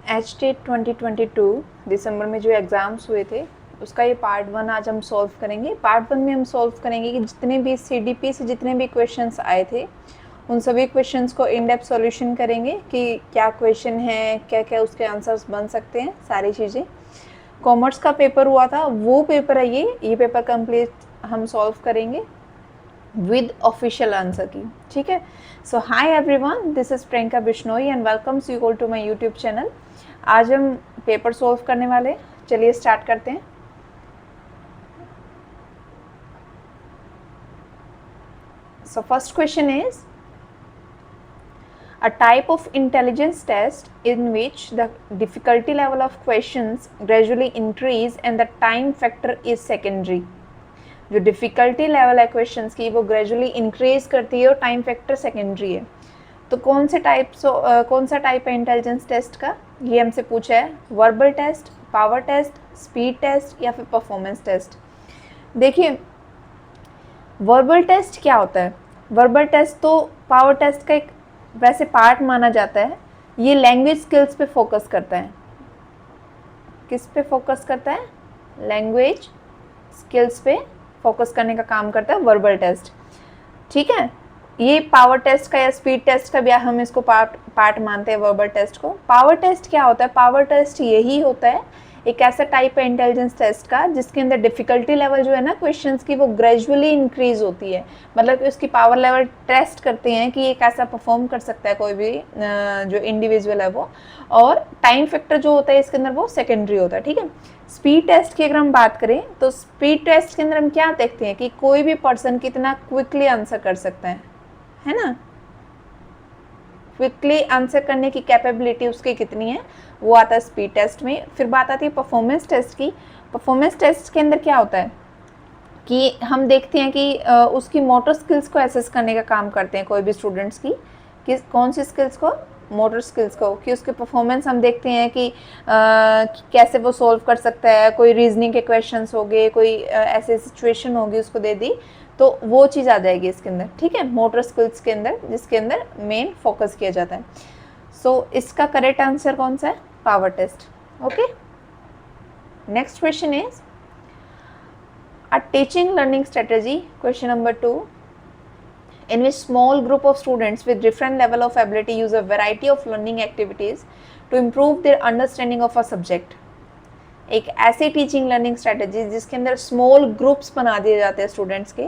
HTET 2022 दिसंबर में जो exams हुए थे उसका ये पार्ट 1 आज हम सॉल्व करेंगे। पार्ट 1 में हम सॉल्व करेंगे कि जितने भी CDP से जितने भी क्वेश्चंस आए थे उन सभी क्वेश्चंस को इन डेप्थ सॉल्यूशन करेंगे कि क्या क्वेश्चन है, क्या क्या उसके आंसर्स बन सकते हैं, सारी चीज़ें। कॉमर्स का पेपर हुआ था वो पेपर है ये पेपर कंप्लीट हम सॉल्व करेंगे विद ऑफिशियल आंसर की, ठीक है। So hi everyone, this is Priyanka Bishnoi and welcomes you all to my YouTube channel. आज हम पेपर सॉल्व करने वाले, चलिए स्टार्ट करते हैं। So first question is a type of intelligence test in which the difficulty level of questions gradually increase and the time factor is secondary। जो difficulty level है questions की वो ग्रेजुअली इंक्रीज करती है और टाइम फैक्टर सेकेंडरी है। तो कौन सा टाइप है इंटेलिजेंस टेस्ट का, ये हमसे पूछा है। Verbal test, power test, speed test या फिर परफॉर्मेंस टेस्ट। देखिए वर्बल टेस्ट क्या होता है। वर्बल टेस्ट तो पावर टेस्ट का एक वैसे पार्ट माना जाता है। ये लैंग्वेज स्किल्स पे फोकस करता है। किस पे फोकस करता है? लैंग्वेज स्किल्स पे फोकस करने का काम करता है वर्बल टेस्ट, ठीक है। ये पावर टेस्ट का या स्पीड टेस्ट का भी हम इसको पार्ट मानते हैं वर्बल टेस्ट को। पावर टेस्ट क्या होता है? पावर टेस्ट यही होता है, एक ऐसा टाइप है इंटेलिजेंस टेस्ट का जिसके अंदर डिफ़िकल्टी लेवल जो है ना क्वेश्चंस की वो ग्रेजुअली इंक्रीज होती है। मतलब कि उसकी पावर लेवल टेस्ट करते हैं कि ये कैसा परफॉर्म कर सकता है कोई भी जो इंडिविजुअल है वो। और टाइम फैक्टर जो होता है इसके अंदर वो सेकेंडरी होता है, ठीक है। स्पीड टेस्ट की अगर हम बात करें तो स्पीड टेस्ट के अंदर हम क्या देखते हैं कि कोई भी पर्सन कितना क्विकली आंसर कर सकता है ना। क्विकली आंसर करने की कैपेबिलिटी उसकी कितनी है वो आता है स्पीड टेस्ट में। फिर बात आती है परफॉर्मेंस टेस्ट की। परफॉर्मेंस टेस्ट के अंदर क्या होता है कि हम देखते हैं कि उसकी मोटर स्किल्स को एसेस करने का काम करते हैं कोई भी स्टूडेंट्स की। कौन सी स्किल्स को? मोटर स्किल्स को, कि उसके परफॉर्मेंस हम देखते हैं कि कैसे वो सॉल्व कर सकता है। कोई रीजनिंग के क्वेश्चंस हो गए, कोई ऐसे सिचुएशन होगी उसको दे दी तो वो चीज़ आ जाएगी इसके अंदर, ठीक है। मोटर स्किल्स के अंदर जिसके अंदर मेन फोकस किया जाता है। सो इसका करेक्ट आंसर कौन सा है? Power test, okay. Next question is a teaching learning strategy, question number 2, in which small group of students with different level of ability use a variety of learning activities to improve their understanding of a subject। एक ऐसी teaching learning strategy जिसके अंदर small groups बना दिए जाते हैं students के,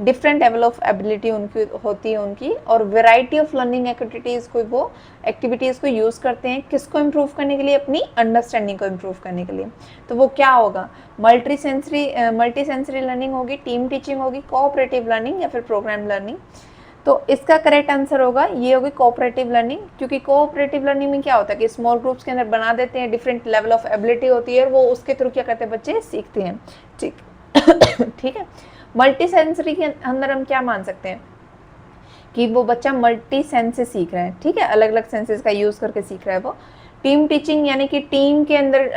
different level of ability उनकी होती है उनकी, और वेराइटी ऑफ लर्निंग एक्टिविटीज़ को वो एक्टिविटीज़ को यूज़ करते हैं किसको इम्प्रूव करने के लिए? अपनी अंडरस्टैंडिंग को इम्प्रूव करने के लिए। तो वो क्या होगा? मल्टी सेंसरी लर्निंग होगी, टीम टीचिंग होगी, कोऑपरेटिव लर्निंग या फिर प्रोग्राम लर्निंग। तो इसका करेक्ट आंसर होगा ये होगी कोऑपरेटिव लर्निंग, क्योंकि कोऑपरेटिव लर्निंग में क्या होता है कि स्मॉल ग्रुप्स के अंदर बना देते हैं, डिफरेंट लेवल ऑफ एबिलिटी होती है और वो उसके थ्रू क्या करते हैं? बच्चे सीखते हैं, ठीक ठीक है। मल्टी सेंसरी के अंदर हम क्या मान सकते हैं कि वो बच्चा मल्टी सेंस से सीख रहा है, ठीक है, अलग अलग सेंसेस का यूज़ करके सीख रहा है वो। टीम टीचिंग यानी कि टीम के अंदर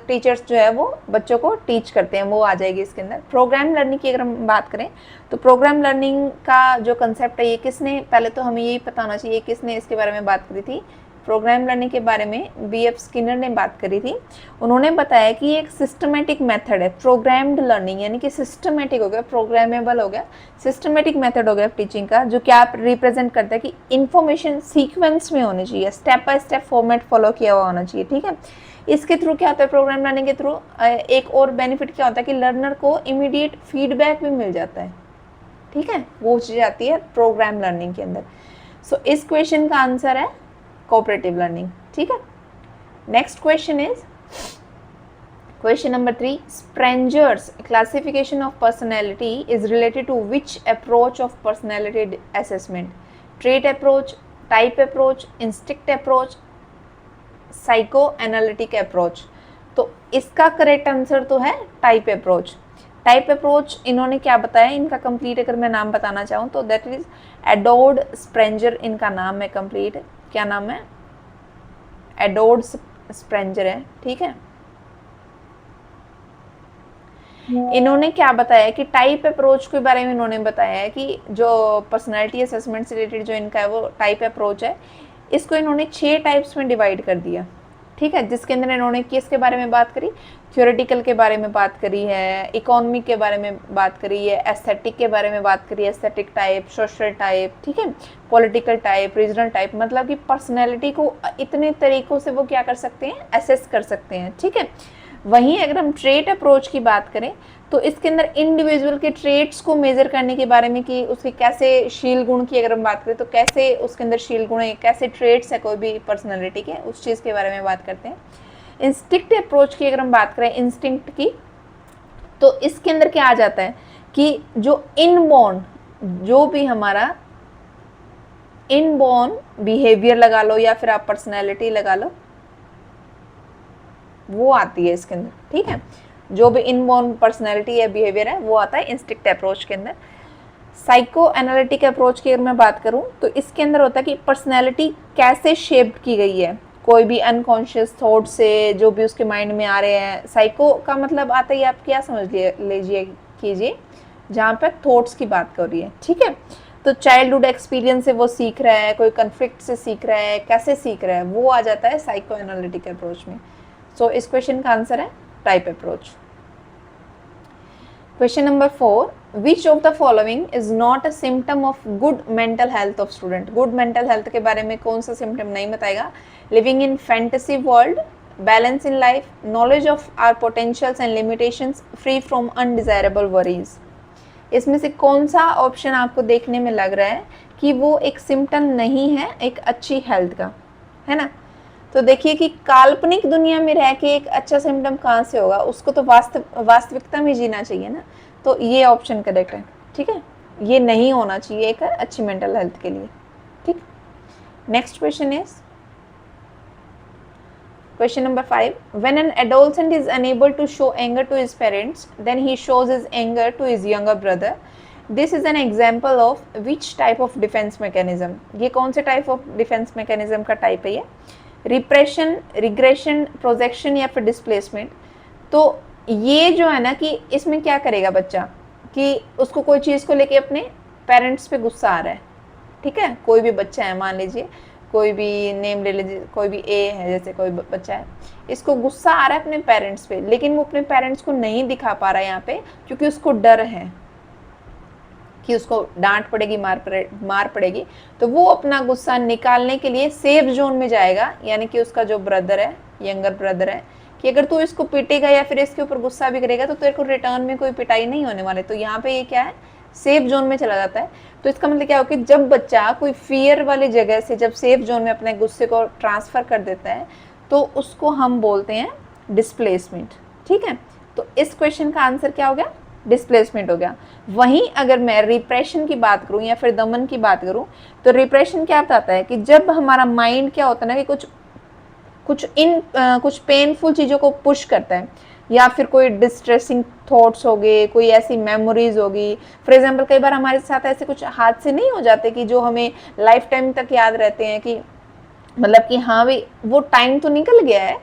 टीचर्स जो है वो बच्चों को टीच करते हैं, वो आ जाएगी इसके अंदर। प्रोग्राम लर्निंग की अगर हम बात करें तो प्रोग्राम लर्निंग का जो कंसेप्ट है ये किसने, पहले तो हमें यही पता होना चाहिए किसने इसके बारे में बात करी थी। प्रोग्राम लर्निंग के बारे में BF स्किनर ने बात करी थी। उन्होंने बताया कि ये एक सिस्टमेटिक मेथड है प्रोग्राम्ड लर्निंग, यानी कि सिस्टमेटिक हो गया, प्रोग्रामेबल हो गया, सिस्टमेटिक मेथड हो गया टीचिंग का, जो क्या रिप्रेजेंट करता है कि इन्फॉर्मेशन सीक्वेंस में होनी चाहिए, step by step format follow किया हुआ होना चाहिए, ठीक है। इसके थ्रू क्या होता है? प्रोग्राम लर्निंग के थ्रू एक और बेनिफिट क्या होता है कि लर्नर को इमीडिएट फीडबैक भी मिल जाता है, ठीक है, वो चीज़ आती है प्रोग्राम लर्निंग के अंदर। सो इस क्वेश्चन का आंसर है कोऑपरेटिव लर्निंग, ठीक है। Next question is question number 3, Spranger's classification of personality is related to which approach of personality assessment? Trait approach, type approach, instinct approach, psychoanalytic approach। तो इसका correct answer तो है type approach. Type approach इन्होंने क्या बताया, इनका complete अगर मैं नाम बताना चाहूँ तो दैट इज एडोर्ड स्प्रेंजर, इनका नाम है कंप्लीट। क्या नाम है? एडोर्ड स्प्रेंजर है, ठीक है। इन्होंने क्या बताया कि टाइप अप्रोच के बारे में इन्होंने बताया है कि जो पर्सनालिटी असेसमेंट से रिलेटेड जो इनका है वो टाइप अप्रोच है, इसको इन्होंने 6 टाइप्स में डिवाइड कर दिया, ठीक है, जिसके अंदर इन्होंने किसके बारे में बात करी, थ्योरेटिकल के बारे में बात करी है, इकोनॉमी के बारे में बात करी है, एस्थेटिक के बारे में बात करी है, एस्थेटिक टाइप, सोशल टाइप, ठीक है, पॉलिटिकल टाइप, रीजनल टाइप, मतलब कि पर्सनैलिटी को इतने तरीकों से वो क्या कर सकते हैं, एसेस कर सकते हैं, ठीक है। वहीं अगर हम ट्रेट अप्रोच की बात करें तो इसके अंदर इंडिविजुअल के ट्रेट्स को मेजर करने के बारे में कि उसके कैसे शील गुण की अगर हम बात करें तो कैसे उसके अंदर शील गुण है, कैसे ट्रेट्स है कोई भी पर्सनैलिटी के, उस चीज़ के बारे में बात करते हैं। इंस्टिंक्ट अप्रोच की अगर हम बात करें, इंस्टिंक्ट की, तो इसके अंदर क्या आ जाता है कि जो इनबॉर्न, जो भी हमारा इनबॉर्न बिहेवियर लगा लो या फिर आप पर्सनैलिटी लगा लो, वो आती है इसके अंदर, ठीक है। जो भी इनबॉर्न पर्सनैलिटी या बिहेवियर है वो आता है इंस्टिंक्ट अप्रोच के अंदर। साइको एनालिटिक अप्रोच की अगर मैं बात करूं तो इसके अंदर होता है कि पर्सनैलिटी कैसे शेप्ड की गई है, कोई भी अनकॉन्शियस थॉट से जो भी उसके माइंड में आ रहे हैं। साइको का मतलब आता ही आप क्या समझ लीजिए कीजिए, जहाँ पर थॉट्स की बात कर रही है, ठीक है। तो चाइल्डहुड एक्सपीरियंस से वो सीख रहा है, कोई कन्फ्लिक्ट से सीख रहा है, कैसे सीख रहा है, वो आ जाता है साइको एनालिटिक अप्रोच में। सो इस क्वेश्चन का आंसर है type approach. Question number 4, which of the following is not a symptom of good mental health of student. Good mental health के बारे में कौन सा सिम्टम नहीं बताएगा, living in fantasy world, balance in life, knowledge of our potentials and limitations, free from undesirable worries. इसमें से कौन सा ऑप्शन आपको देखने में लग रहा है कि वो एक सिम्टम नहीं है एक अच्छी हेल्थ का, है ना। तो देखिए कि काल्पनिक दुनिया में रह के एक अच्छा सिम्टम कहाँ से होगा, उसको तो वास्तविकता में जीना चाहिए ना। तो ये ऑप्शन करेक्ट है, ठीक है, ये नहीं होना चाहिए एक अच्छी मेंटल हेल्थ के लिए, ठीक। Next question is question number 5, when an adolescent is unable to show anger to his parents then he shows his anger to his younger brother, this is an example of which type of defence mechanism. ये कौन से type of defence mechanism का type है ये, repression, regression, projection या फिर displacement. तो ये जो है ना कि इसमें क्या करेगा बच्चा कि उसको कोई चीज़ को लेके अपने पेरेंट्स पे गुस्सा आ रहा है, ठीक है, कोई भी बच्चा है, मान लीजिए कोई भी नेम ले लीजिए, कोई भी ए है, जैसे कोई बच्चा है, इसको गुस्सा आ रहा है अपने पेरेंट्स पे, लेकिन वो अपने पेरेंट्स को नहीं दिखा पा रहा है यहाँ पे क्योंकि उसको डर है कि उसको डांट पड़ेगी, मार पड़ेगी। तो वो अपना गुस्सा निकालने के लिए सेफ जोन में जाएगा, यानी कि उसका जो ब्रदर है, यंगर ब्रदर है, कि अगर तू इसको पीटेगा या फिर इसके ऊपर गुस्सा भी करेगा तो तेरे को रिटर्न में कोई पिटाई नहीं होने वाले। तो यहाँ पे ये क्या है, सेफ जोन में चला जाता है। तो इसका मतलब क्या हो कि जब बच्चा कोई फियर वाली जगह से जब सेफ जोन में अपने गुस्से को ट्रांसफर कर देता है तो उसको हम बोलते हैं डिस्प्लेसमेंट, ठीक है। तो इस क्वेश्चन का आंसर क्या हो गया, डिस्प्लेसमेंट हो गया। वहीं अगर मैं रिप्रेशन की बात करूं या फिर दमन की बात करूं तो रिप्रेशन क्या बताता है कि जब हमारा माइंड क्या होता है ना कि कुछ पेनफुल चीज़ों को पुश करता है, या फिर कोई डिस्ट्रेसिंग थॉट्स हो गए, कोई ऐसी मेमोरीज होगी। फॉर एग्जांपल कई बार हमारे साथ ऐसे कुछ हादसे नहीं हो जाते कि जो हमें लाइफ टाइम तक याद रहते हैं, कि मतलब कि हाँ भाई वो टाइम तो निकल गया है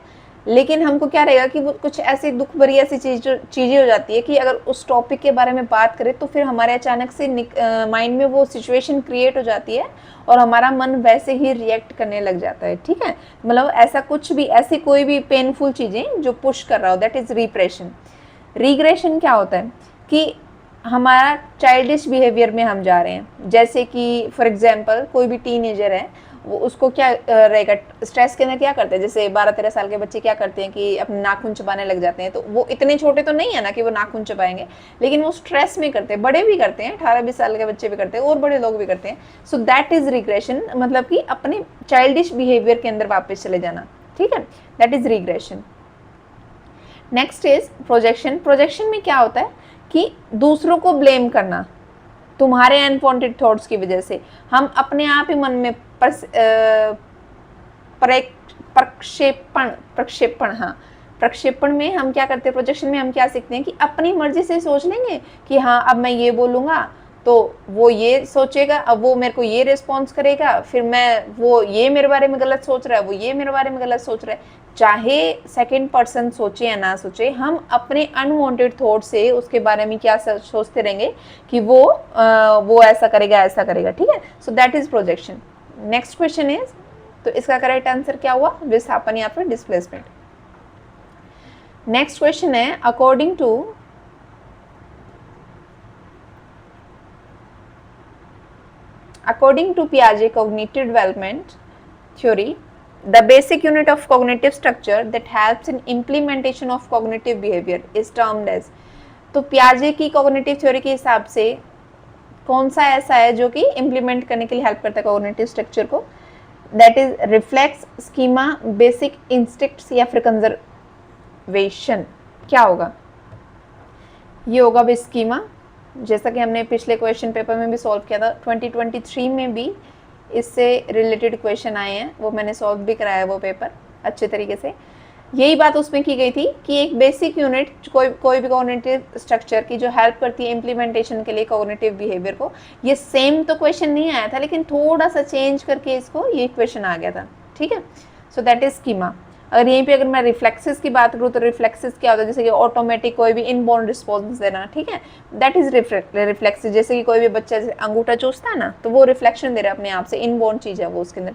लेकिन हमको क्या रहेगा कि वो कुछ ऐसी दुख भरी ऐसी चीज़ें हो जाती है कि अगर उस टॉपिक के बारे में बात करें तो फिर हमारे अचानक से माइंड में वो सिचुएशन क्रिएट हो जाती है और हमारा मन वैसे ही रिएक्ट करने लग जाता है, ठीक है। मतलब ऐसा कुछ भी, ऐसी कोई भी पेनफुल चीज़ें जो पुश कर रहा हो, दैट इज़ रिप्रेशन। रिग्रेशन क्या होता है कि हमारा चाइल्डिश बिहेवियर में हम जा रहे हैं, जैसे कि फॉर एग्जांपल कोई भी टीनेजर है, वो उसको क्या रहेगा, स्ट्रेस के अंदर क्या करते हैं, जैसे 12-13 साल के बच्चे क्या करते हैं कि अपने नाखून चबाने लग जाते हैं। तो वो इतने छोटे तो नहीं है ना कि वो नाखून चबाएंगे, लेकिन वो स्ट्रेस में करते हैं, बड़े भी करते हैं, 18-20 साल के बच्चे भी करते हैं और बड़े लोग भी करते हैं। सो दैट इज रिग्रेशन, मतलब कि अपने चाइल्डिश बिहेवियर के अंदर वापस चले जाना, ठीक है, that is regression. Next is projection. Projection में क्या होता है कि दूसरों को ब्लेम करना, तुम्हारे अनवांटेड थॉट्स की वजह से हम अपने आप ही मन में प्रक्षेपण में हम क्या करते हैं, प्रोजेक्शन में हम क्या सीखते हैं कि अपनी मर्जी से सोच लेंगे कि हाँ अब मैं ये बोलूँगा तो वो ये सोचेगा, अब वो मेरे को ये रिस्पॉन्स करेगा, फिर वो ये मेरे बारे में गलत सोच रहा है, वो ये मेरे बारे में गलत सोच रहा है। चाहे सेकंड पर्सन सोचे या ना सोचे, हम अपने अनवांटेड थॉट से उसके बारे में क्या सोचते रहेंगे कि वो ऐसा करेगा, ठीक है। So that is projection. Next question is तो इसका करेक्ट आंसर क्या हुआ? विस्थापन या फिर डिस्प्लेसमेंट। नेक्स्ट क्वेश्चन है, according to Piaget cognitive development theory, the basic unit of cognitive structure that helps in implementation of cognitive behavior is termed as। तो Piaget की cognitive theory के हिसाब से कौन सा ऐसा है जो कि implement करने के लिए help करता है cognitive structure को? That is reflex, schema, basic instincts या फिर conservation। क्या होगा? ये होगा भी schema, जैसा कि हमने पिछले क्वेश्चन पेपर में भी सॉल्व किया था। 2023 में भी इससे रिलेटेड क्वेश्चन आए हैं, वो मैंने सॉल्व भी कराया वो पेपर अच्छे तरीके से। यही बात उसमें की गई थी कि एक बेसिक यूनिट कोई भी कॉग्निटिव स्ट्रक्चर की जो हेल्प करती है इम्प्लीमेंटेशन के लिए कॉग्निटिव बिहेवियर को। ये सेम तो क्वेश्चन नहीं आया था, लेकिन थोड़ा सा चेंज करके इसको ये क्वेश्चन आ गया था। ठीक है, सो दैट इज स्कीमा। अगर यहीं पे अगर मैं रिफ्लेक्सेस की बात करूँ तो रिफ्लेक्सेस क्या होता है? जैसे कि ऑटोमेटिक कोई भी इनबॉर्न रिस्पॉन्स देना, ठीक है, दैट इज रिफ्लेक्सेस। जैसे कि कोई भी बच्चा अंगूठा चूसता है ना, तो वो रिफ्लेक्शन दे रहा है अपने आप से, इनबॉर्न चीज़ है वो उसके अंदर।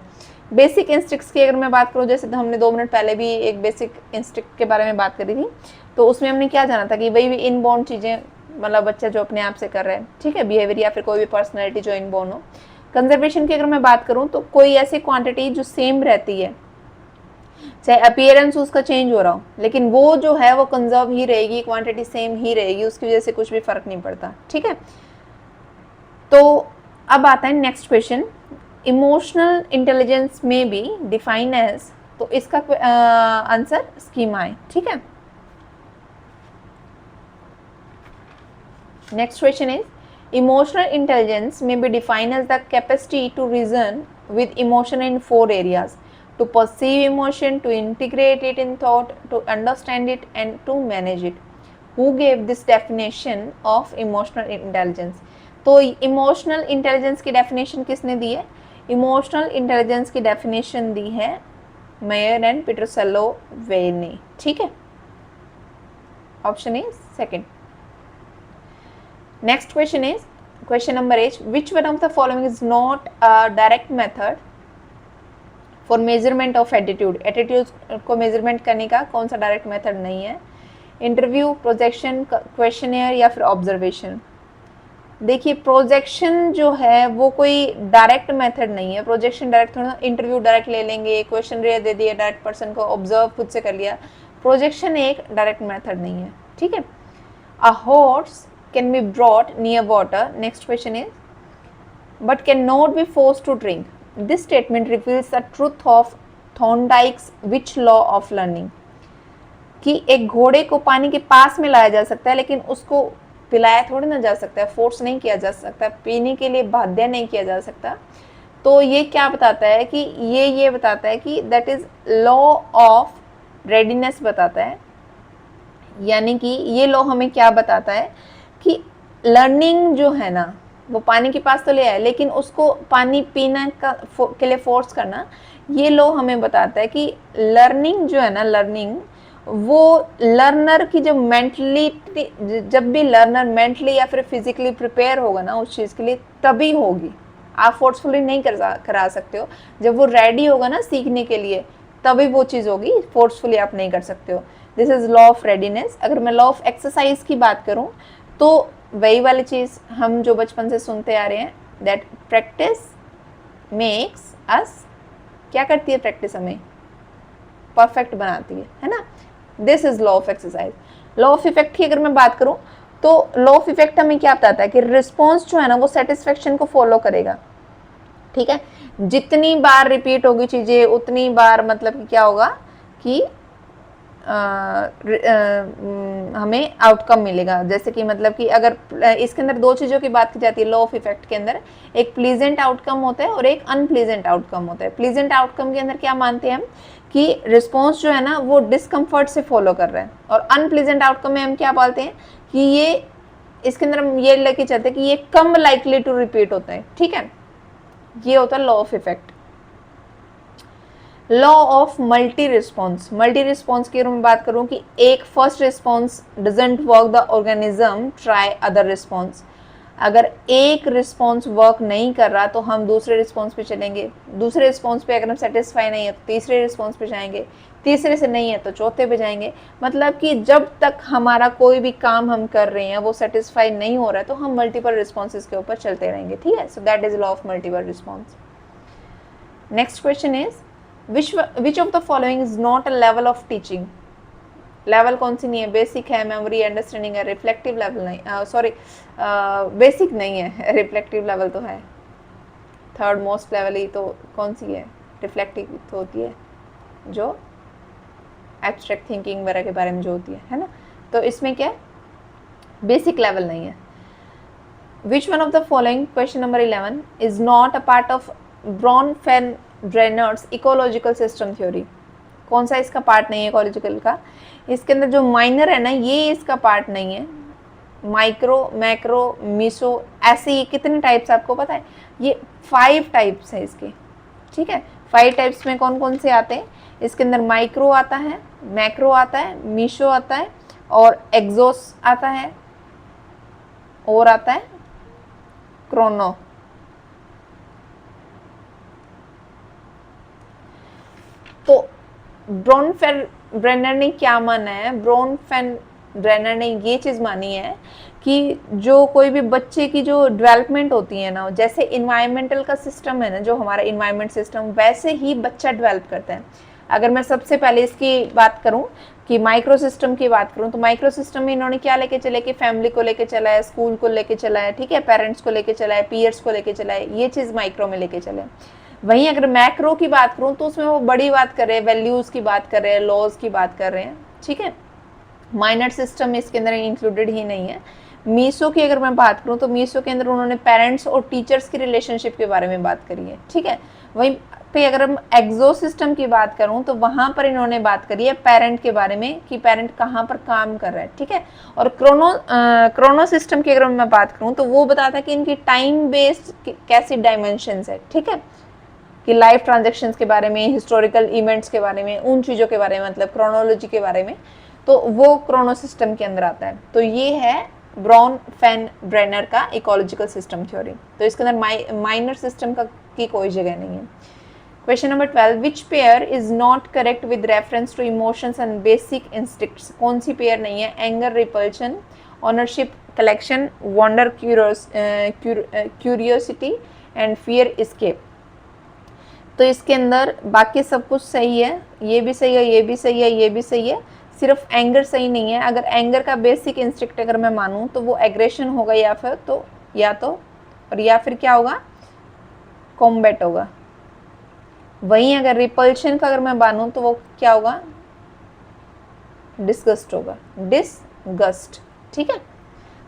बेसिक इंस्टिक्ट्स की अगर मैं बात करूँ, जैसे हमने 2 मिनट पहले भी एक बेसिक इंस्टिक्ट के बारे में बात करी थी, तो उसमें हमने क्या जाना था कि वही भी इनबॉर्न चीज़ें, मतलब बच्चा जो अपने आप से कर रहा है, ठीक है, बिहेवियर या फिर कोई भी पर्सनैलिटी जो इनबॉर्न हो। कंजर्वेशन की अगर मैं बात करूँ तो कोई ऐसी क्वांटिटी जो सेम रहती है, चाहे अपीयरेंस उसका चेंज हो रहा हो, लेकिन वो जो है वो कंजर्व ही रहेगी, क्वांटिटी सेम ही रहेगी, उसकी वजह से कुछ भी फर्क नहीं पड़ता। ठीक है, तो अब आता है नेक्स्ट क्वेश्चन, इमोशनल इंटेलिजेंस में भी डिफाइन एज, तो इसका आंसर स्कीमा है। ठीक है, next question is, emotional intelligence may be defined as the capacity to reason with emotion in 4 areas: to perceive emotion, to integrate it in thought, to understand it and to manage it. Who gave this definition of emotional intelligence? तो emotional intelligence की definition किसने दी है? Emotional intelligence की definition दी है mayor and पीटरसेलो वे ने। ठीक है, option is second. Next question is, question number 8, which one of the following is not a direct method for measurement of attitude? Attitude को measurement करने का कौन सा डायरेक्ट मेथड नहीं है? इंटरव्यू, प्रोजेक्शन, क्वेश्चनेयर या फिर ऑब्जर्वेशन? देखिए, प्रोजेक्शन जो है वो कोई डायरेक्ट मेथड नहीं है। प्रोजेक्शन डायरेक्ट थोड़ा, इंटरव्यू डायरेक्ट ले लेंगे, क्वेश्चन दे दिया डायरेक्ट पर्सन को, ऑब्जर्व खुद से कर लिया। प्रोजेक्शन एक डायरेक्ट मेथड नहीं है। ठीक है, a horse can be brought near water, next question is, but can not be forced to drink. This statement reveals the truth of Thorndike's which law of learning? कि एक घोड़े को पानी के पास में लाया जा सकता है, लेकिन उसको पिलाया थोड़ी ना जा सकता है, फोर्स नहीं किया जा सकता, पीने के लिए बाध्य नहीं किया जा सकता। तो ये क्या बताता है कि ये बताता है कि that is law of readiness बताता है। यानी कि ये लॉ हमें क्या बताता है कि लर्निंग जो है ना, वो पानी के पास तो ले आए, लेकिन उसको पानी पीना के लिए फोर्स करना, ये लॉ हमें बताता है कि लर्निंग जो है ना, लर्निंग वो लर्नर की जब जब भी लर्नर मेंटली या फिर फिजिकली प्रिपेयर होगा ना उस चीज़ के लिए, तभी होगी। आप फोर्सफुली नहीं करा सकते हो। जब वो रेडी होगा ना सीखने के लिए, तभी वो चीज़ होगी, फोर्सफुली आप नहीं कर सकते हो। This is law of readiness. अगर मैं लॉ ऑफ एक्सरसाइज की बात करूँ तो वही वाली चीज़ हम जो बचपन से सुनते आ रहे हैं, दैट प्रैक्टिस मेक्स अस, क्या करती है प्रैक्टिस? हमें परफेक्ट बनाती है ना। This is law of exercise. Law of effect की अगर मैं बात करूं तो लॉ ऑफ इफेक्ट हमें क्या बताता है कि रिस्पॉन्स जो है ना वो सेटिस्फेक्शन को फॉलो करेगा। ठीक है, जितनी बार रिपीट होगी चीज़ें उतनी बार मतलब कि क्या होगा कि हमें आउटकम मिलेगा। जैसे कि मतलब कि अगर इसके अंदर 2 चीज़ों की बात की जाती है लॉ ऑफ इफेक्ट के अंदर, एक प्लीजेंट आउटकम होता है और एक अनप्लीजेंट आउटकम होता है। प्लीजेंट आउटकम के अंदर क्या मानते हैं हम कि रिस्पॉन्स जो है ना वो डिस्कम्फर्ट से फॉलो कर रहा है, और अनप्लीजेंट आउटकम में हम क्या बोलते हैं कि ये इसके अंदर हम ये लेके चलते हैं कि ये कम लाइकली टू रिपीट होता है। ठीक है, ये होता है law of effect. Law of multi response. Multi response की अगर मैं बात करूं कि एक first response doesn't work, the organism try other response. अगर एक रिस्पॉन्स वर्क नहीं कर रहा तो हम दूसरे रिस्पॉन्स पे चलेंगे, दूसरे रिस्पॉन्स पे अगर हम सेटिस्फाई नहीं है तो तीसरे रिस्पॉन्स पे जाएंगे, तीसरे से नहीं है तो चौथे पे जाएंगे। मतलब कि जब तक हमारा कोई भी काम हम कर रहे हैं वो सेटिस्फाई नहीं हो रहा है तो हम मल्टीपल रिस्पॉन्सेज के ऊपर चलते रहेंगे, ठीक है। So that is law of multiple response. Next question is which of the following is not a level of teaching. Level कौन सी नहीं है, बेसिक है, मेमोरी, अंडरस्टैंडिंग है, रिफ्लेक्टिव लेवल नहीं, सॉरी बेसिक नहीं है, रिफ्लेक्टिव लेवल तो है, थर्ड मोस्ट लेवल ही तो कौन सी है, रिफ्लेक्टिव तो होती है जो एब्स्ट्रैक्ट थिंकिंग वगैरह के बारे में जो होती है ना। तो इसमें क्या बेसिक लेवल नहीं है। Which one of the following, question number 11, is not a part of Bronfenbrenner's ecological system theory. कौन सा इसका पार्ट नहीं है इकोलॉजिकल का, इसके अंदर जो माइनर है ना ये इसका पार्ट नहीं है। माइक्रो, मैक्रो, मीसो, ऐसे ये कितने टाइप्स आपको पता है, ये 5 टाइप्स है इसके, ठीक है। 5 टाइप्स में कौन कौन से आते हैं, इसके अंदर माइक्रो आता है, मैक्रो आता है, मीसो आता है और एक्सोस आता है और आता है क्रोनो। तो ब्रॉनफेन-ड्रेनर ने क्या माना है, ब्रॉनफेन-ड्रेनर ने ये चीज़ मानी है कि जो कोई भी बच्चे की जो डेवलपमेंट होती है ना, जैसे इन्वायरमेंटल का सिस्टम है ना, जो हमारा इन्वायरमेंट सिस्टम, वैसे ही बच्चा डेवलप करता है। अगर मैं सबसे पहले इसकी बात करूं कि माइक्रो सिस्टम की बात करूं तो माइक्रो सिस्टम में इन्होंने क्या लेके चले कि फैमिली को लेके चला है, स्कूल को लेके चला है, ठीक है, पेरेंट्स को लेके चला है, पीयर्स को लेके चला है, ये चीज़ माइक्रो में लेके चले। वहीं अगर मैक्रो की बात करूं तो उसमें वो बड़ी बात कर रहे हैं, वैल्यूज़ की बात कर रहे हैं, लॉज की बात कर रहे हैं, ठीक है। माइनर सिस्टम इसके अंदर इंक्लूडेड ही नहीं है। मीसो की अगर मैं बात करूं तो मीसो के अंदर उन्होंने पेरेंट्स और टीचर्स की रिलेशनशिप के बारे में बात करी है, ठीक है। वहीं पे अगर हम एक्सो सिस्टम की बात करूं तो वहां पर इन्होंने बात करी है पेरेंट के बारे में कि पेरेंट कहाँ पर काम कर रहा है, ठीक है। और क्रोनो सिस्टम की अगर मैं बात करूं तो वो बताता है कि इनकी टाइम बेस्ड कैसी डायमेंशंस है, ठीक है, कि लाइफ ट्रांजेक्शन्स के बारे में, हिस्टोरिकल इवेंट्स के बारे में, उन चीज़ों के बारे में, मतलब क्रोनोलॉजी के बारे में, तो वो क्रोनो सिस्टम के अंदर आता है। तो ये है ब्रॉनफेन-ड्रेनर का इकोलॉजिकल सिस्टम थ्योरी। तो इसके अंदर माइनर सिस्टम का की कोई जगह नहीं है। Question number 12, which pair is not correct with reference to emotions and basic instincts. कौन सी पेयर नहीं है, anger, repulsion, ownership, collection, wonder, curiosity and fear, escape. तो इसके अंदर बाकी सब कुछ सही है, ये भी सही है, ये भी सही है, ये भी सही है, सिर्फ एंगर सही नहीं है। अगर एंगर का बेसिक इंस्टिक्ट अगर मैं मानूं तो वो एग्रेशन होगा या फिर क्या होगा, कॉम्बैट होगा। वहीं अगर रिपल्शन का अगर मैं मानूं तो वो क्या होगा, डिस्गस्ट होगा, डिसगस्ट, ठीक है।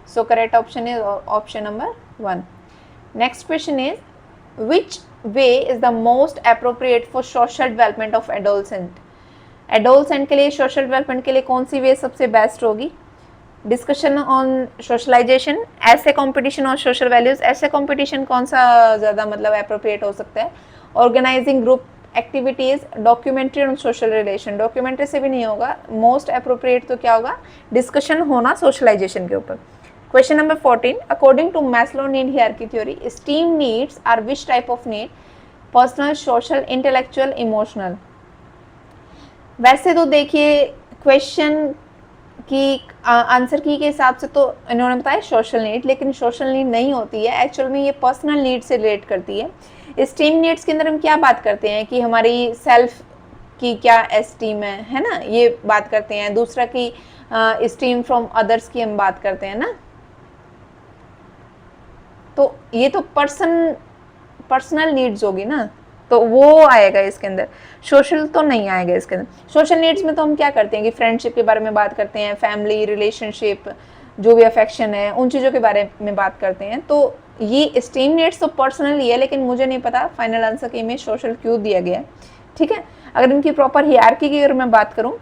So correct option is option number 1। Next question is which way is the most appropriate for social development of adolescent. Adolescent के लिए, सोशल डेवलपमेंट के लिए कौन सी वे सबसे बेस्ट होगी, डिस्कशन ऑन सोशलाइजेशन, ऐसे कंपटीशन और सोशल वैल्यूज। ऐसे कंपटीशन कौन सा ज़्यादा मतलब अप्रोप्रिएट हो सकता है, organising group activities, documentary on social relation. Documentary से भी नहीं होगा, मोस्ट अप्रोप्रिएट तो क्या होगा, डिस्कशन होना सोशलाइजेशन के ऊपर। Question number 14, according to Maslow need hierarchy theory, esteem needs are which type of need, personal, social, intellectual, emotional। वैसे तो देखिए क्वेश्चन की आंसर की के हिसाब से तो इन्होंने बताया सोशल नीड, लेकिन सोशल नीड नहीं होती है एक्चुअल में, ये पर्सनल नीड से रिलेट करती है। एस्टीम नीड्स के अंदर हम क्या बात करते हैं कि हमारी सेल्फ की क्या एस्टीम है ना, ये बात करते हैं। दूसरा की एस्टीम फ्रॉम अदर्स की हम बात करते हैं ना, तो ये तो पर्सनल नीड्स होगी ना, तो वो आएगा इसके अंदर, सोशल तो नहीं आएगा इसके अंदर। सोशल नीड्स में तो हम क्या करते हैं कि फ्रेंडशिप के बारे में बात करते हैं, फैमिली रिलेशनशिप, जो भी अफेक्शन है, उन चीज़ों के बारे में बात करते हैं। तो ये एस्टीम नीड्स तो पर्सनल ही है, लेकिन मुझे नहीं पता फाइनल आंसर के में सोशल क्यों दिया गया है, ठीक है। अगर इनकी प्रॉपर हियरार्की की अगर मैं बात करूँ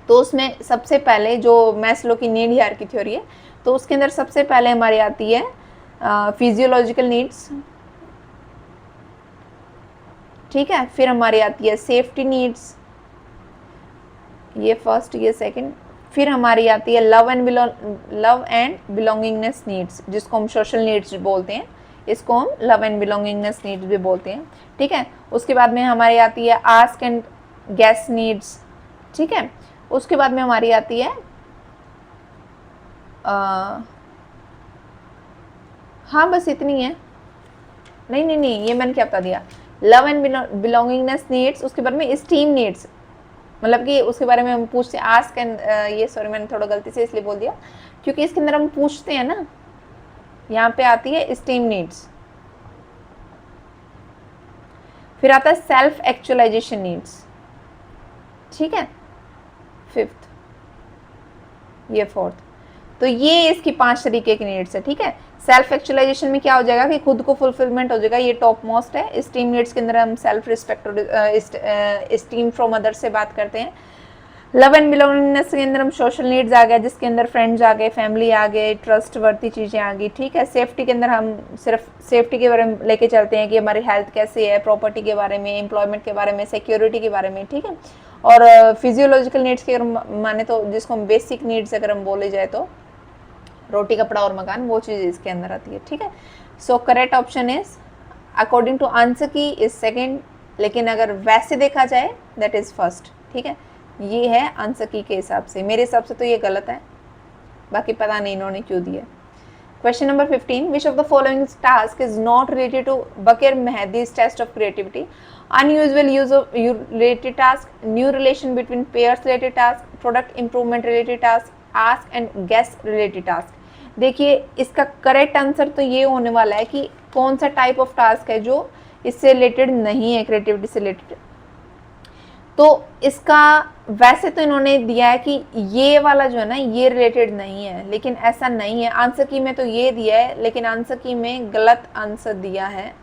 तो उसमें सबसे पहले जो मैस्लो की नीड हियरार्की थ्योरी है, तो उसके अंदर सबसे पहले हमारी आती है फिजियोलॉजिकल नीड्स, ठीक है। फिर हमारी आती है सेफ्टी नीड्स, ये फर्स्ट, ये सेकंड। फिर हमारी आती है लव एंड बिलोंगिंगनेस नीड्स, जिसको हम सोशल नीड्स बोलते हैं, इसको हम लव एंड बिलोंगिंगनेस नीड्स भी बोलते हैं, ठीक है। उसके बाद में हमारी आती है आस्क एंड गेस नीड्स, ठीक है। उसके बाद में हमारी आती है हाँ बस इतनी है, नहीं ये मैंने क्या बता दिया, लव एंड बिलोंगिंगनेस नीड्स, उसके बाद में स्टीम नीड्स, मतलब कि उसके बारे में हम पूछते हैं आस्क एंड ये सॉरी मैंने थोड़ा गलती से इसलिए बोल दिया क्योंकि इसके अंदर हम पूछते हैं ना, यहाँ पे आती है स्टीम नीड्स। फिर आता है सेल्फ एक्चुअलाइजेशन नीड्स, ठीक है, फिफ्थ, ये फोर्थ। तो ये इसकी 5 तरीके की नीड्स है, ठीक है। सेल्फ एक्चुअलाइजेशन में क्या हो जाएगा कि खुद को फुलफिलमेंट हो जाएगा, ये टॉप मोस्ट है। स्टीम नीड्स के अंदर हम सेल्फ रिस्पेक्ट और स्टीम फ्रॉम अदर से बात करते हैं। लव एंड बिलोंगिंगनेस के अंदर हम सोशल नीड्स आ गए, जिसके अंदर फ्रेंड्स आ गए, फैमिली आ गए, ट्रस्ट वर्ती चीज़ें आ गई, ठीक है। सेफ्टी के अंदर हम सिर्फ सेफ्टी के बारे में लेके चलते हैं कि हमारी हेल्थ कैसी है, प्रॉपर्टी के बारे में, एम्प्लॉयमेंट के बारे में, सिक्योरिटी के बारे में, ठीक है। और फिजियोलॉजिकल नीड्स की अगर माने तो जिसको हम बेसिक नीड्स अगर हम बोले जाए तो रोटी कपड़ा और मकान, वो चीज़ इसके अंदर आती है, ठीक है। So correct option is according to answer key is second, लेकिन अगर वैसे देखा जाए दैट इज फर्स्ट, ठीक है। ये है आंसर की के हिसाब से, मेरे हिसाब से तो ये गलत है, बाकी पता नहीं इन्होंने क्यों दिया। Question number 15, which of the following task is not related to Baqer Mehdi's test of creativity? Unusual use of related task, new relation between pairs related task, product improvement related task, ask and guess related task. देखिए इसका correct answer तो ये होने वाला है कि कौन सा टाइप ऑफ टास्क है जो इससे रिलेटेड नहीं है, क्रिएटिविटी से रिलेटेड। तो इसका वैसे तो इन्होंने दिया है कि ये वाला जो है ना ये रिलेटेड नहीं है, लेकिन ऐसा नहीं है। आंसर की में तो ये दिया है, लेकिन आंसर की में गलत आंसर दिया है।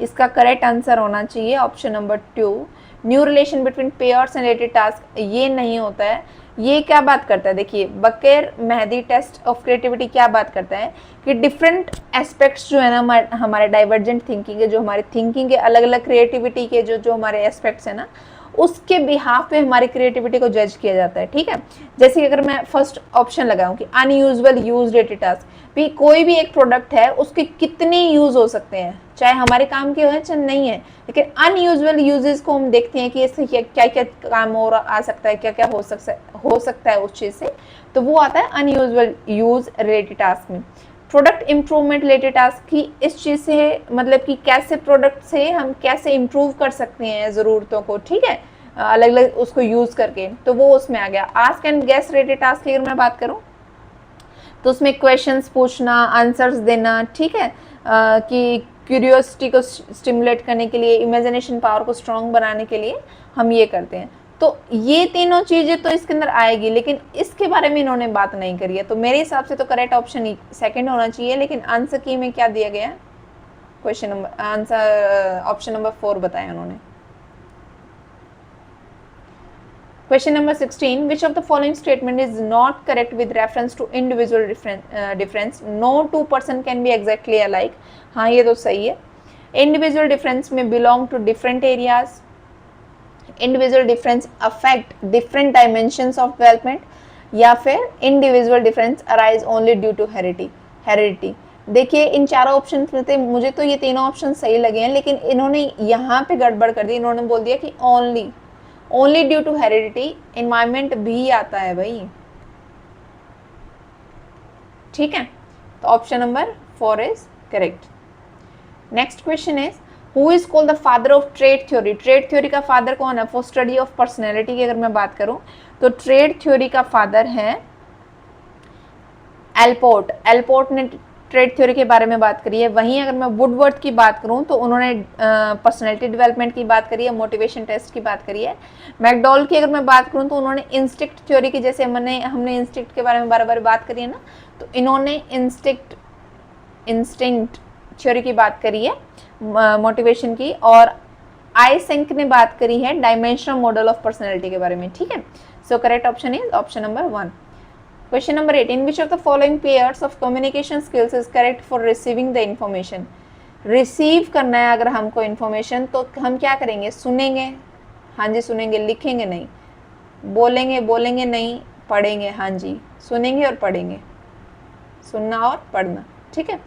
इसका करेक्ट आंसर होना चाहिए option number 2, new relation between pairs and related task. ये नहीं होता है। ये क्या बात करता है, देखिए बकर मेहदी टेस्ट ऑफ क्रिएटिविटी क्या बात करता है कि डिफरेंट एस्पेक्ट्स जो है ना हमारे डाइवर्जेंट थिंकिंग के, जो हमारे थिंकिंग के अलग अलग क्रिएटिविटी के जो हमारे एस्पेक्ट्स है ना, उसके बिहाफ पे हमारी क्रिएटिविटी को जज किया जाता है, ठीक है। जैसे कि अगर मैं फर्स्ट ऑप्शन लगाऊं कि अनयूजुअल यूज रिलेटेड टास्क, भी कोई भी एक प्रोडक्ट है उसके कितने यूज हो सकते हैं, चाहे हमारे काम के हो चाहे नहीं है, लेकिन अनयूजुअल यूजेस को हम देखते हैं कि इससे क्या क्या काम और आ सकता है, क्या क्या हो सकता है उस चीज से, तो वो आता है अनयूजुअल यूज रिलेटेड टास्क में। प्रोडक्ट इम्प्रूवमेंट रिलेटेड टास्क की इस चीज़ से मतलब कि कैसे प्रोडक्ट से हम कैसे इम्प्रूव कर सकते हैं ज़रूरतों को, ठीक है, अलग अलग उसको यूज़ करके, तो वो उसमें आ गया। Ask and guess related task की अगर मैं बात करूँ तो उसमें क्वेश्चंस पूछना, आंसर्स देना, ठीक है, कि क्यूरियोसिटी को स्टिमुलेट करने के लिए, इमेजिनेशन पावर को स्ट्रॉन्ग बनाने के लिए हम ये करते हैं। तो ये तीनों चीज़ें तो इसके अंदर आएगी, लेकिन इसके बारे में इन्होंने बात नहीं करी है। तो मेरे हिसाब से तो करेक्ट ऑप्शन सेकंड होना चाहिए, लेकिन आंसर की में क्या दिया गया, question number answer option number 4 बताया उन्होंने। Question number 16, which of the following statement is not correct with reference to individual difference? No two person can be exactly alike. हाँ ये तो सही है। Individual difference में belong to different areas. Individual difference affect different dimensions of development. या फिर individual difference arise only due to heredity. देखिए इन चारों ऑप्शन में थे, मुझे तो ये तीनों ऑप्शन सही लगे हैं, लेकिन इन्होंने यहाँ पे गड़बड़ कर दी। इन्होंने बोल दिया कि only due to heredity. Environment भी आता है भाई, ठीक है। तो option number 4 is correct. Next question is who is called the father of trait theory? Trait theory का फादर कौन है? फॉर स्टडी ऑफ पर्सनैलिटी की अगर मैं बात करूं तो ट्रेड थ्योरी का फादर है एल्पोर्ट। एल्पोर्ट ने ट्रेड थ्योरी के बारे में बात करी है। वहीं अगर मैं वुडवर्थ की बात करूं तो उन्होंने पर्सनैलिटी डेवलपमेंट की बात करी है, मोटिवेशन टेस्ट की बात करी है। मैकडॉल की अगर मैं बात करूं तो उन्होंने इंस्टिंक्ट थ्योरी की, जैसे हमने इंस्टिंक्ट के बारे में बार बार बात करी है ना, तो इन्होंने इंस्टिंक्ट थ्योरी की बात करी है मोटिवेशन की। और आइसेंक ने बात करी है डायमेंशनल मॉडल ऑफ पर्सनैलिटी के बारे में, ठीक है। So correct option is option number 1। Question number 18, which of the following pairs of communication skills is correct for receiving the information? Receive करना है अगर हमको इन्फॉर्मेशन तो हम क्या करेंगे? सुनेंगे, हाँ जी सुनेंगे, लिखेंगे नहीं, बोलेंगे नहीं, पढ़ेंगे, हाँ जी, सुनेंगे और पढ़ेंगे, सुनना और पढ़ना, ठीक है।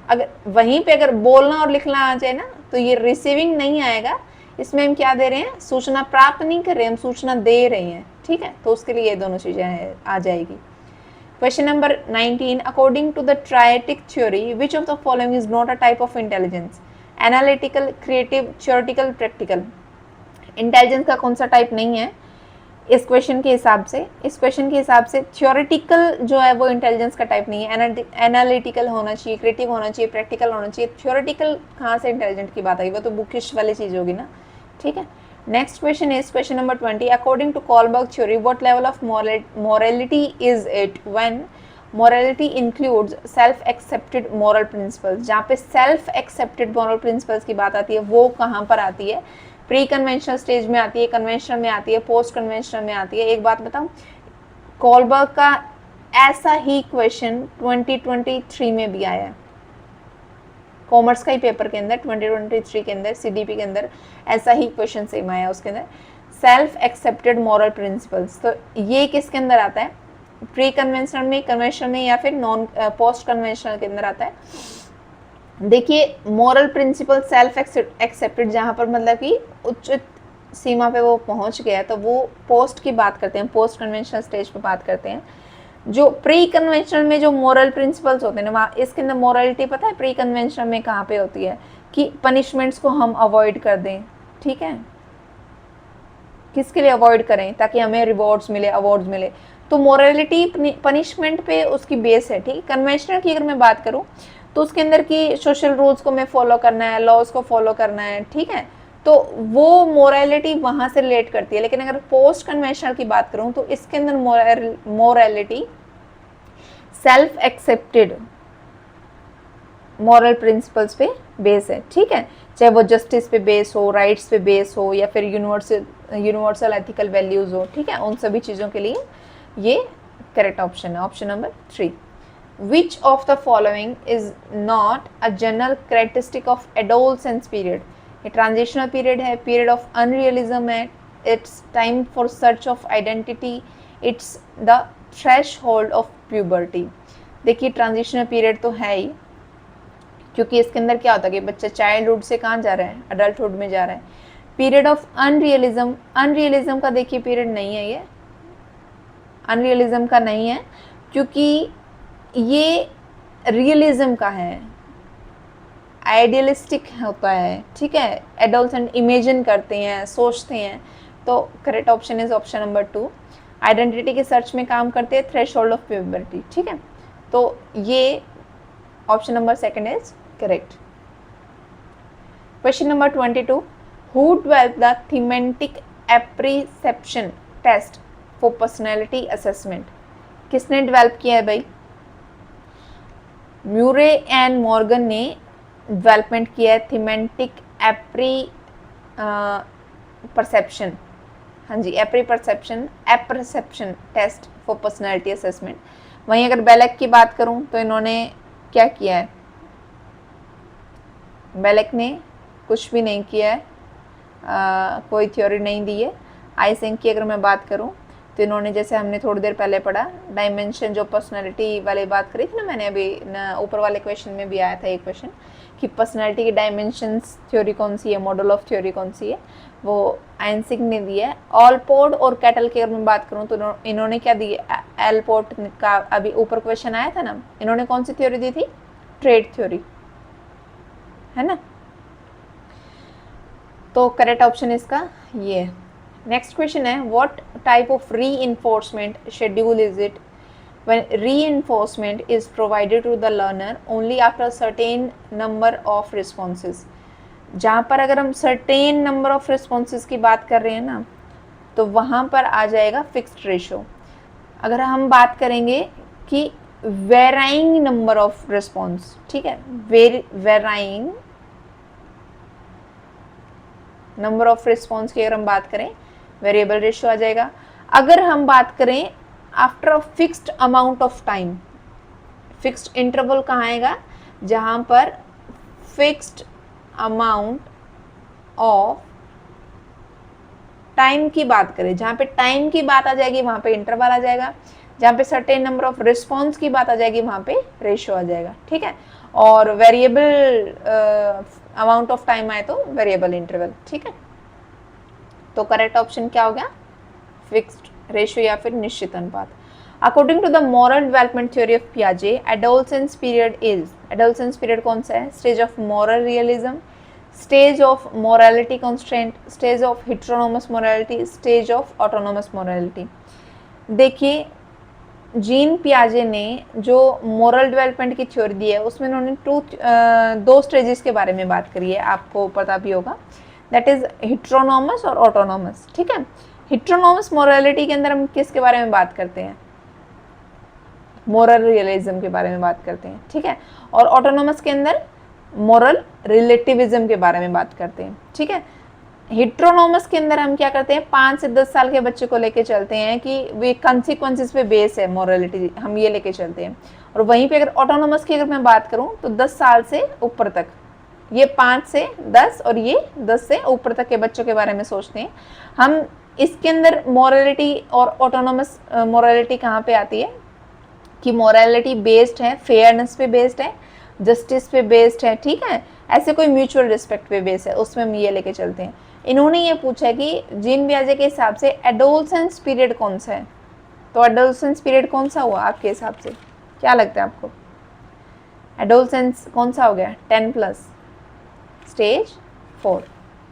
अगर वहीं पे अगर बोलना और लिखना आ जाए ना तो ये रिसीविंग नहीं आएगा, इसमें हम क्या दे रहे हैं, सूचना प्राप्त नहीं कर रहे हैं, हम सूचना दे रहे हैं, ठीक है। तो उसके लिए ये दोनों चीजें आ जाएगी। Question number 19, according to the triarchic theory which of the following is not a type of intelligence, analytical, creative, theoretical, practical. Intelligence का कौन सा टाइप नहीं है इस क्वेश्चन के हिसाब से? इस क्वेश्चन के हिसाब से थ्योरेटिकल जो है वो इंटेलिजेंस का टाइप नहीं है, एनालिटिकल होना चाहिए, क्रिएटिव होना चाहिए, प्रैक्टिकल होना चाहिए। थ्योरेटिकल कहाँ से इंटेलिजेंट की बात आई, वो तो बुकिश वाली चीज होगी ना, ठीक है। Next question is question number 20, according to Kohlberg theory what level of morality is it when morality includes self accepted moral principles। जहाँ पे self accepted moral principles की बात आती है वो कहाँ पर आती है? प्री कन्वेंशनल स्टेज में आती है, कन्वेंशनल में आती है, पोस्ट कन्वेंशनल में आती है। एक बात बताऊं, कॉलबर्ग का ऐसा ही क्वेश्चन 2023 में भी आया है, कॉमर्स का ही पेपर के अंदर 2023 के अंदर सीडीपी के अंदर ऐसा ही क्वेश्चन सेम आया उसके अंदर, सेल्फ एक्सेप्टेड मॉरल प्रिंसिपल्स। तो ये किसके अंदर आता है? प्री कन्वेंशनल में, कन्वेंशनल में, या फिर नॉन पोस्ट कन्वेंशनल के अंदर आता है। देखिए मॉरल प्रिंसिपल सेल्फ एक्सेप्टेड जहाँ पर मतलब कि उच्च सीमा पे वो पहुंच गया तो वो पोस्ट की बात करते हैं, पोस्ट कन्वेंशनल स्टेज पे बात करते हैं। जो प्री कन्वेंशनल में जो मॉरल प्रिंसिपल्स होते हैं ना, इसके अंदर मॉरलिटी पता है प्री कन्वेंशनल में कहाँ पे होती है कि पनिशमेंट्स को हम अवॉइड कर दें, ठीक है। किसके लिए अवॉइड करें? ताकि हमें रिवॉर्ड्स मिले, अवार्ड्स मिले। तो मॉरलिटी पनिशमेंट पे उसकी बेस है, ठीक। कन्वेंशनल की अगर मैं बात करूं तो उसके अंदर की सोशल रूल्स को मैं फॉलो करना है, लॉज को फॉलो करना है, ठीक है। तो वो मोरालिटी वहां से रिलेट करती है। लेकिन अगर पोस्ट कन्वेंशनल की बात करूं तो इसके अंदर morality self accepted moral principles पे बेस है, ठीक है। चाहे वो जस्टिस पे बेस हो, राइट्स पे बेस हो, या फिर यूनिवर्सल एथिकल वैल्यूज हो, ठीक है। उन सभी चीज़ों के लिए ये करेक्ट ऑप्शन है, option number 3। Which of the following is not a general characteristic of adolescence period? ये ट्रांजिशनल पीरियड है, पीरियड ऑफ अनरियलिज्म है, it's time for search of identity, it's the threshold of puberty. देखिए transitional period तो है ही, क्योंकि इसके अंदर क्या होता है कि बच्चा चाइल्डहुड से कहाँ जा रहा है, अडल्टहुड में जा रहा है। पीरियड ऑफ अनरियलिज्म, अनरियलिज्म का देखिए पीरियड नहीं है, ये अनरियलिज्म का नहीं है, क्योंकि ये रियलिज्म का है, आइडियलिस्टिक होता है, ठीक है। एडोलसेंट इमेजिन करते हैं, सोचते हैं। तो correct option is option number 2, identity के सर्च में काम करते हैं, थ्रेशहोल्ड ऑफ प्यूबर्टी, ठीक है। तो ये option number 2 is correct. Question number 22, who developed the thematic apperception test for personality assessment? किसने डेवलप किया है भाई? म्यूरे एंड मॉर्गन ने डेवलपमेंट किया है थीमेटिक परसेप्शन, हाँ जी, apperception test for personality assessment. वहीं अगर बेलेक की बात करूं तो इन्होंने क्या किया है? बेलेक ने कुछ भी नहीं किया है, कोई थ्योरी नहीं दी है। आइसेंक की अगर मैं बात करूं तो इन्होंने, जैसे हमने थोड़ी देर पहले पढ़ा, डायमेंशन जो पर्सनैलिटी वाली बात करी थी ना मैंने अभी, ऊपर वाले क्वेश्चन में भी आया था एक क्वेश्चन कि पर्सनैलिटी की डायमेंशंस थ्योरी कौन सी है, मॉडल ऑफ थ्योरी कौन सी है, वो आइसेंक ने दी है। ऑलपोर्ट और कैटल की अगर मैं बात करूं तो इन्होंने क्या दी है? एलपोर्ट का अभी ऊपर क्वेश्चन आया था ना, इन्होंने कौन सी थ्योरी दी थी? ट्रेड थ्योरी, है ना। तो करेक्ट ऑप्शन इसका ये है। नेक्स्ट क्वेश्चन है, what type of reinforcement schedule is it when reinforcement is provided to the learner only after a certain number of responses? जहाँ पर अगर हम certain number of responses की बात कर रहे हैं ना तो वहाँ पर आ जाएगा फिक्स्ड रेशो। अगर हम बात करेंगे कि वेराइंग नंबर ऑफ रिस्पॉन्स, ठीक है, वेराइंग नंबर ऑफ रिस्पॉन्स की अगर हम बात करें वेरिएबल रेशियो आ जाएगा। अगर हम बात करें after a fixed amount of time, fixed interval कहाँ आएगा? जहां पर फिक्स्ड अमाउंट ऑफ टाइम की बात करें, जहाँ पे टाइम की बात आ जाएगी वहाँ पे इंटरवल आ जाएगा, जहाँ पे सर्टेन नंबर ऑफ रिस्पॉन्स की बात आ जाएगी वहाँ पे रेशियो आ जाएगा, ठीक है। और वेरिएबल अमाउंट ऑफ टाइम आए तो वेरिएबल इंटरवल, ठीक है। तो करेक्ट ऑप्शन क्या हो गया, फिक्स्ड रेशियो या फिर निश्चित अनुपात। According to the moral development theory of पियाजे, adolescence period is, adolescence period कौन सा है, stage of moral realism, stage of morality constant, stage of heteronomous morality, stage of autonomous morality. देखिए जीन पियाजे ने जो मोरल डेवलपमेंट की थ्योरी दी है उसमें उन्होंने दो स्टेजेस के बारे में बात करी है, आपको पता भी होगा, दैट इज हिट्रोनोमस और ऑटोनोमस, ठीक है। हिट्रोनोमस मोरालिटी के अंदर हम किसके बारे में बात करते हैं, मोरल रियलिज्म के बारे में बात करते हैं, ठीक है। और ऑटोनोमस के अंदर मोरल रिलेटिविज्म के बारे में बात करते हैं, ठीक है। हिट्रोनोमस के अंदर हम क्या करते हैं, 5 से 10 साल के बच्चे को लेके चलते हैं कि वे कंसिक्वेंसेस पे बेस है मोरालिटी, हम ये लेके चलते हैं। और वहीं पे अगर ऑटोनोमस की अगर मैं बात करूं तो 10 साल से ऊपर तक, ये 5 से 10 और ये 10 से ऊपर तक के बच्चों के बारे में सोचते हैं हम। इसके अंदर मोरालिटी और ऑटोनोमस मोरालिटी कहाँ पे आती है कि मोरालिटी बेस्ड है, फेयरनेस पे बेस्ड है, जस्टिस पे बेस्ड है, ठीक है, ऐसे कोई म्यूचुअल रिस्पेक्ट पे बेस्ड है, उसमें हम ये लेके चलते हैं। इन्होंने ये पूछा कि जीन पियाजे के हिसाब से एडोलसेंस पीरियड कौन सा है, तो एडोलसेंस पीरियड कौन सा हुआ आपके हिसाब से, क्या लगता है आपको, एडोलसेंस कौन सा हो गया, 10+, स्टेज 4,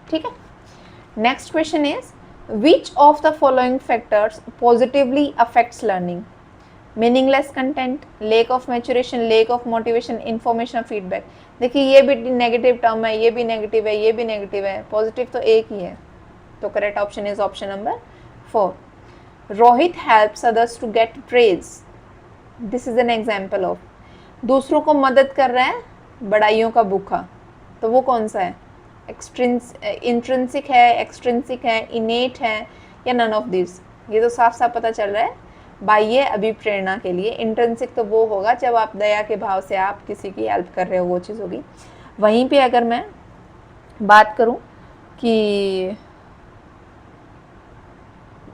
ठीक है। Next question is which of the following factors positively affects learning, meaningless content, lake of maturation, lake of motivation, information, feedback. देखिए ये भी नेगेटिव टर्म है, ये भी नेगेटिव है, ये भी नेगेटिव है, पॉजिटिव तो एक ही है, तो correct option is option number 4। Rohit helps others to get praise, this is an example of, दूसरों को मदद कर रहा है बड़ाइयों का भूखा, तो वो कौन सा है, इंट्रिंसिक है, एक्सट्रिंसिक है, इनेट है, या नन ऑफ दिस। ये तो साफ साफ पता चल रहा है बाह्य अभिप्रेरणा के लिए। इंट्रिंसिक तो वो होगा जब आप दया के भाव से आप किसी की हेल्प कर रहे हो, वो चीज़ होगी। वहीं पे अगर मैं बात करूं कि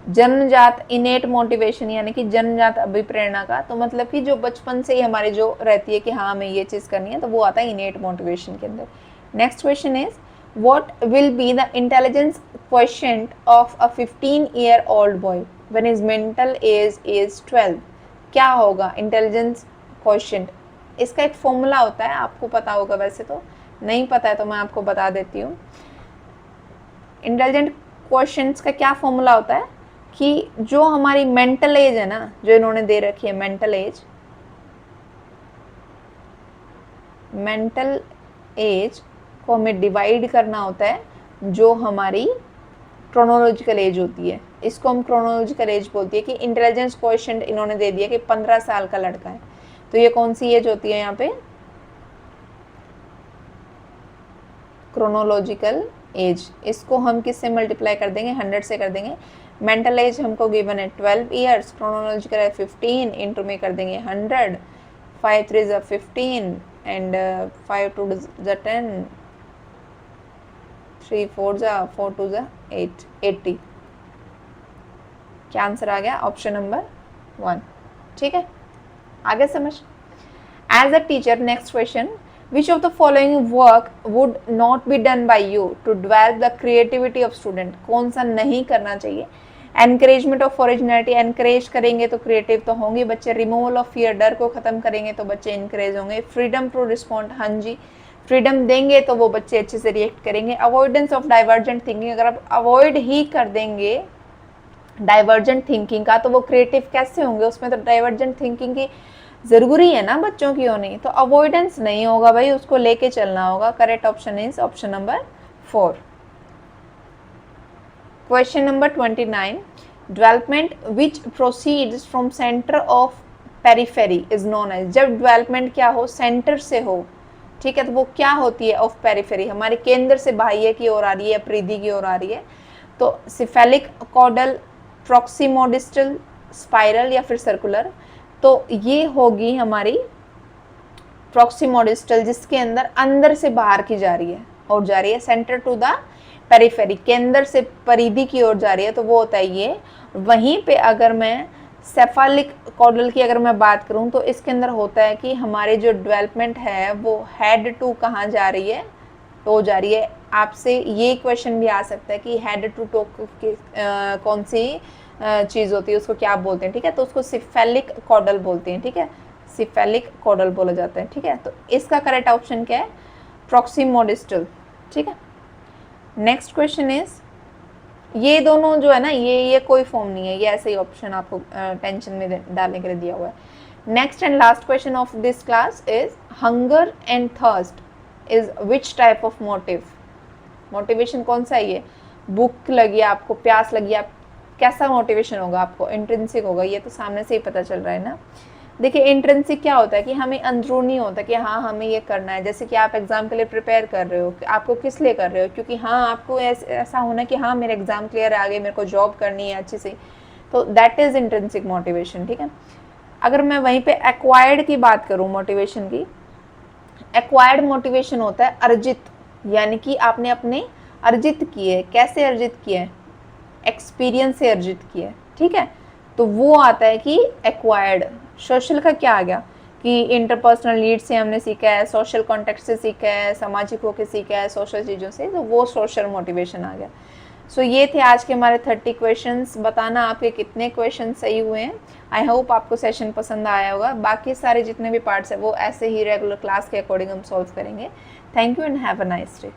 जन्मजात इनेट मोटिवेशन यानी कि जन्मजात अभिप्रेरणा का, तो मतलब कि जो बचपन से ही हमारी जो रहती है कि हाँ हमें ये चीज़ करनी है, तो वो आता है इनेट मोटिवेशन के अंदर। Next question is what will be the intelligence quotient of a 15-year-old boy when his mental as is 12। क्या होगा इंटेलिजेंस क्वोशिएंट, इसका एक फॉर्मूला होता है, आपको पता होगा, वैसे तो नहीं पता है तो मैं आपको बता देती हूँ। इंटेलिजेंट क्वोशिएंट्स का क्या फॉर्मूला होता है कि जो हमारी मेंटल एज है ना, जो इन्होंने दे रखी है मेंटल एज को हमें डिवाइड करना होता है जो हमारी क्रोनोलॉजिकल एज होती है, इसको हम क्रोनोलॉजिकल एज बोलती है। कि इंटेलिजेंस क्वोशिएंट इन्होंने दे दिया कि 15 साल का लड़का है, तो ये कौन सी एज होती है यहाँ पे, क्रोनोलॉजिकल एज। इसको हम किससे मल्टीप्लाई कर देंगे, 100 से कर देंगे। मेंटल एज हमको गिवन है 12 ईयर्स, क्रोनोलॉजिकल है 15, इंटू में कर देंगे 100, 5 3 is 15 and 5 2 is 10, 3 4 is 4 2 is 8, 80। क्या आंसर आ गया, ऑप्शन नंबर 1, ठीक है, आगे समझ। As a teacher, next question, which of the following work would not be done by you to develop the creativity of student, कौन सा नहीं करना चाहिए। एनकरेजमेंट ऑफ ओरिजिनलिटी, एनकरेज करेंगे तो क्रिएटिव तो होंगे बच्चे। रिमूवल ऑफ फियर, डर को खत्म करेंगे तो बच्चे इनकरेज होंगे। फ्रीडम टू रिस्पॉन्ड, हाँ जी, फ्रीडम देंगे तो वो बच्चे अच्छे से रिएक्ट करेंगे। अवॉइडेंस ऑफ डाइवर्जेंट थिंकिंग, अगर आप अवॉइड ही कर देंगे डाइवर्जेंट थिंकिंग का तो वो क्रिएटिव कैसे होंगे, उसमें तो डाइवर्जेंट थिंकिंग की जरूरी है ना बच्चों की होनी, तो अवॉइडेंस नहीं होगा भाई, उसको लेके चलना होगा। Correct option is option number 4। Question number 29, development which proceeds from centre of periphery is known as. जब डेवलपमेंट क्या हो, सेंटर से हो, ठीक है, तो वो क्या होती है, ऑफ पेरिफेरी, हमारे केंद्र से बाह्य की ओर आ रही है, परिधि की ओर आ रही है, तो सिफेलिक, कॉडल, प्रॉक्सिमोडिस्टल, स्पाइरल या फिर सर्कुलर। तो ये होगी हमारी प्रॉक्सिमोडिस्टल, जिसके अंदर से बाहर की जा रही है और जा रही है। सेंटर टू द पेरिफेरी, केंद्र से परिधि की ओर जा रही है, तो वो होता है ये। वहीं पे अगर मैं सेफालिक कॉर्डल की अगर मैं बात करूं तो इसके अंदर होता है कि हमारे जो डेवलपमेंट है वो हेड टू कहाँ जा रही है, टो जा रही है। आपसे ये क्वेश्चन भी आ सकता है कि हेड टू टो कौन सी चीज़ होती है, उसको क्या बोलते हैं, ठीक है। तो उसको सिफेलिक कॉर्डल बोलते हैं, ठीक है, सिफेलिक कॉर्डल बोला जाता है, ठीक है। तो इसका करेक्ट ऑप्शन क्या है, प्रॉक्सिमो डिस्टल, ठीक है। नेक्स्ट क्वेश्चन इज, ये दोनों जो है ना, ये कोई फॉर्म नहीं है, ये ऐसे ही ऑप्शन आपको टेंशन में डालने के लिए दिया हुआ है। Next and last question of this class is, hunger and thirst is which type of motive, motivation कौन सा है ये, भूख लगी आपको, प्यास लगी, आप कैसा मोटिवेशन होगा आपको, इंट्रिंसिक होगा, ये तो सामने से ही पता चल रहा है ना। देखिए इंट्रिंसिक क्या होता है कि हमें अंदरूनी होता है कि हाँ हमें ये करना है, जैसे कि आप एग्जाम के लिए प्रिपेयर कर रहे हो, आपको किस लिए कर रहे हो, क्योंकि हाँ आपको ऐसा होना कि हाँ मेरे एग्जाम क्लियर है, आगे मेरे को जॉब करनी है अच्छी से, तो दैट इज इंट्रिंसिक मोटिवेशन, ठीक है। अगर मैं वहीं पे एक्वायर्ड की बात करूँ मोटिवेशन की, एक्वायर्ड मोटिवेशन होता है अर्जित, यानी कि आपने अपने अर्जित किए, कैसे अर्जित किए, एक्सपीरियंस से अर्जित किए, ठीक है। तो वो आता है कि एक्वायर्ड। सोशल का क्या आ गया कि इंटरपर्सनल नीड से हमने सीखा है, सोशल कॉन्टेक्स्ट से सीखा है, सामाजिक होकर सीखा है, सोशल चीज़ों से, तो वो सोशल मोटिवेशन आ गया। सो ये थे आज के हमारे 30 क्वेश्चंस। बताना आपके कितने क्वेश्चन सही हुए हैं। आई होप आपको सेशन पसंद आया होगा। बाकी सारे जितने भी पार्ट्स है वो ऐसे ही रेगुलर क्लास के अकॉर्डिंग हम सॉल्व करेंगे। Thank you and have a nice day.